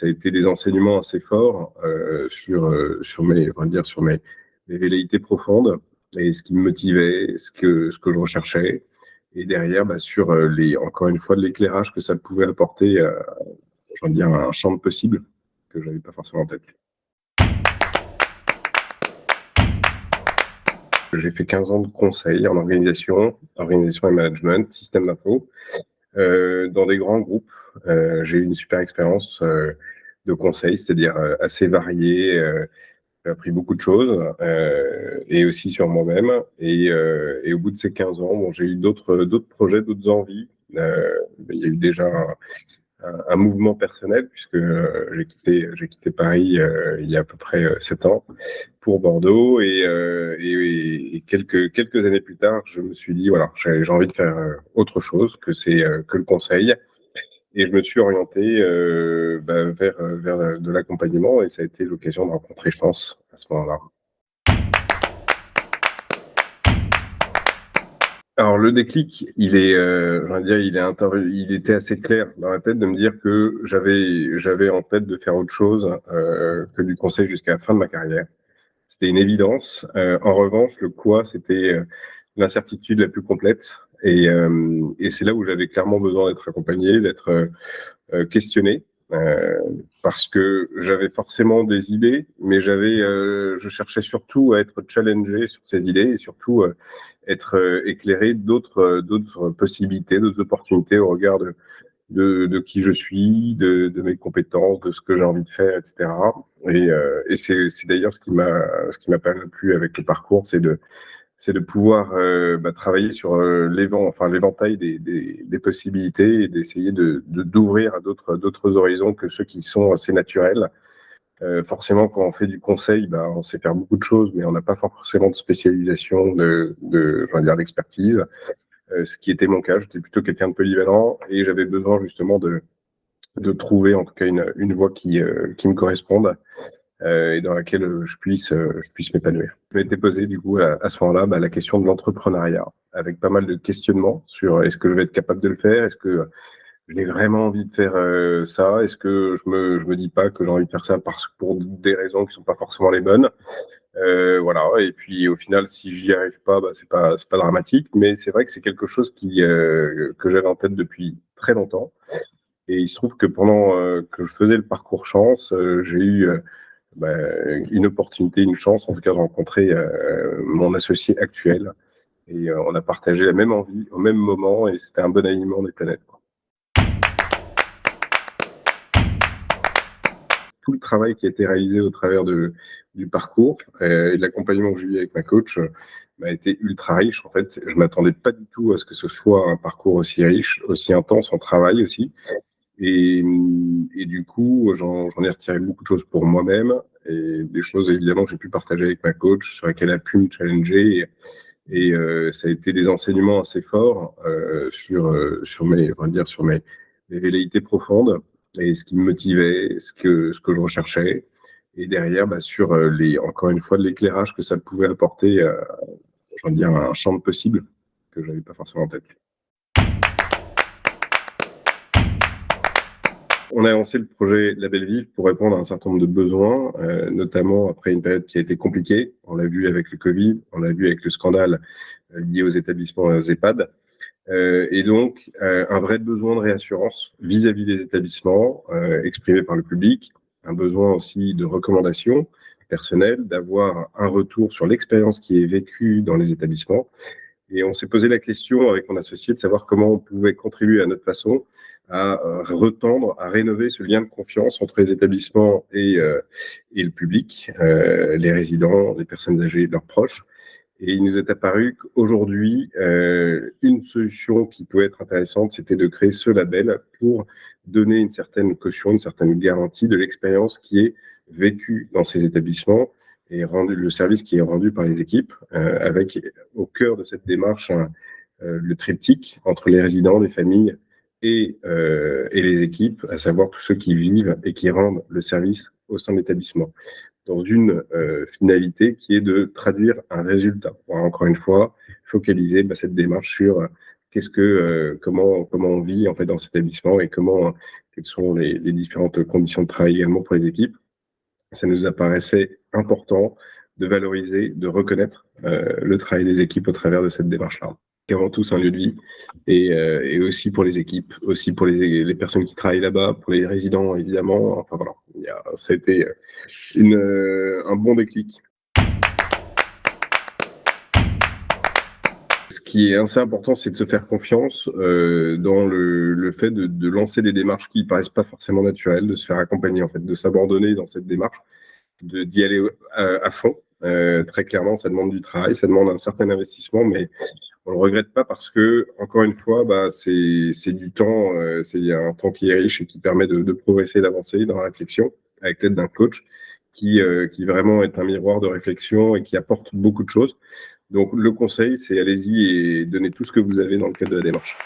ça a été des enseignements assez forts sur mes, on va dire, sur mes velléités profondes et ce qui me motivait, ce que je recherchais. Et derrière, sur encore une fois, de l'éclairage que ça pouvait apporter, je veux dire, un champ de possibles que je n'avais pas forcément en tête. J'ai fait 15 ans de conseil en organisation et management, système d'info, dans des grands groupes. J'ai eu une super expérience de conseil, c'est-à-dire assez variée. J'ai appris beaucoup de choses et aussi sur moi-même. Et au bout de ces 15 ans, bon, j'ai eu d'autres projets, d'autres envies. Il y a eu déjà un mouvement personnel puisque j'ai quitté Paris il y a à peu près 7 ans pour Bordeaux et quelques années plus tard, je me suis dit voilà, j'ai envie de faire autre chose que le conseil. Et je me suis orienté vers de l'accompagnement et ça a été l'occasion de rencontrer Chance à ce moment-là. Alors le déclic, je veux dire, il était assez clair dans la tête de me dire que j'avais en tête de faire autre chose que du conseil jusqu'à la fin de ma carrière. C'était une évidence. En revanche, le quoi, c'était l'incertitude la plus complète. Et c'est là où j'avais clairement besoin d'être accompagné, d'être questionné, parce que j'avais forcément des idées, mais je cherchais surtout à être challengé sur ces idées et surtout être éclairé d'autres possibilités, d'autres opportunités au regard de qui je suis, de mes compétences, de ce que j'ai envie de faire, etc. Et c'est d'ailleurs ce qui m'a pas plu avec le parcours, c'est de pouvoir travailler sur l'éventail des possibilités et d'essayer d'ouvrir à d'autres horizons que ceux qui sont assez naturels. Forcément, quand on fait du conseil, on sait faire beaucoup de choses, mais on n'a pas forcément de spécialisation, je veux dire, d'expertise. Ce qui était mon cas, j'étais plutôt quelqu'un de polyvalent et j'avais besoin justement de trouver en tout cas une voie qui me corresponde et dans laquelle je puisse m'épanouir. Je m'étais posé du coup à ce moment-là la question de l'entrepreneuriat, avec pas mal de questionnements sur est-ce que je vais être capable de le faire, est-ce que j'ai vraiment envie de faire ça, est-ce que je me dis pas que j'ai envie de faire ça pour des raisons qui sont pas forcément les bonnes. Voilà. Et puis au final, si j'y arrive pas, c'est pas dramatique, mais c'est vrai que c'est quelque chose que j'avais en tête depuis très longtemps. Et il se trouve que pendant que je faisais le parcours chance, j'ai eu bah, une opportunité, une chance, en tout cas, de rencontrer mon associé actuel. Et on a partagé la même envie au même moment et c'était un bon alignement des planètes, quoi. Tout le travail qui a été réalisé au travers du parcours et de l'accompagnement que j'ai eu avec ma coach m'a été ultra riche. En fait, je m'attendais pas du tout à ce que ce soit un parcours aussi riche, aussi intense en travail aussi. Et du coup, j'en ai retiré beaucoup de choses pour moi-même et des choses évidemment que j'ai pu partager avec ma coach, sur lesquelles elle a pu me challenger. Et ça a été des enseignements assez forts sur mes velléités profondes et ce qui me motivait, ce que je recherchais. Et derrière, encore une fois, de l'éclairage que ça pouvait apporter, je veux dire, un champ de possibles que je n'avais pas forcément en tête. On a lancé le projet La Belle Vive pour répondre à un certain nombre de besoins, notamment après une période qui a été compliquée. On l'a vu avec le Covid, on l'a vu avec le scandale lié aux établissements et aux EHPAD. Et donc, un vrai besoin de réassurance vis-à-vis des établissements exprimé par le public, un besoin aussi de recommandation personnelle, d'avoir un retour sur l'expérience qui est vécue dans les établissements. Et on s'est posé la question avec mon associé de savoir comment on pouvait contribuer à notre façon à retendre, à rénover ce lien de confiance entre les établissements et le public, les résidents, les personnes âgées et leurs proches. Et il nous est apparu qu'aujourd'hui, une solution qui pouvait être intéressante, c'était de créer ce label pour donner une certaine caution, une certaine garantie de l'expérience qui est vécue dans ces établissements et le service qui est rendu par les équipes, avec au cœur de cette démarche le triptyque entre les résidents, les familles et les équipes, à savoir tous ceux qui vivent et qui rendent le service au sein de l'établissement, dans une finalité qui est de traduire un résultat. Encore une fois, focaliser cette démarche sur comment on vit en fait dans cet établissement et quelles sont les différentes conditions de travail également pour les équipes. Ça nous apparaissait important de valoriser, de reconnaître le travail des équipes au travers de cette démarche-là. C'est avant tout un lieu de vie et aussi pour les équipes, aussi pour les personnes qui travaillent là-bas, pour les résidents évidemment. Enfin voilà, ça a été un bon déclic. Ce qui est assez important, c'est de se faire confiance dans le fait de lancer des démarches qui ne paraissent pas forcément naturelles, de se faire accompagner, en fait, de s'abandonner dans cette démarche, d'y aller à fond. Très clairement, ça demande du travail, ça demande un certain investissement, mais on ne le regrette pas parce que, encore une fois, c'est du temps, il y a un temps qui est riche et qui permet de progresser, d'avancer dans la réflexion avec l'aide d'un coach qui vraiment est un miroir de réflexion et qui apporte beaucoup de choses. Donc, le conseil, c'est allez-y et donnez tout ce que vous avez dans le cadre de la démarche.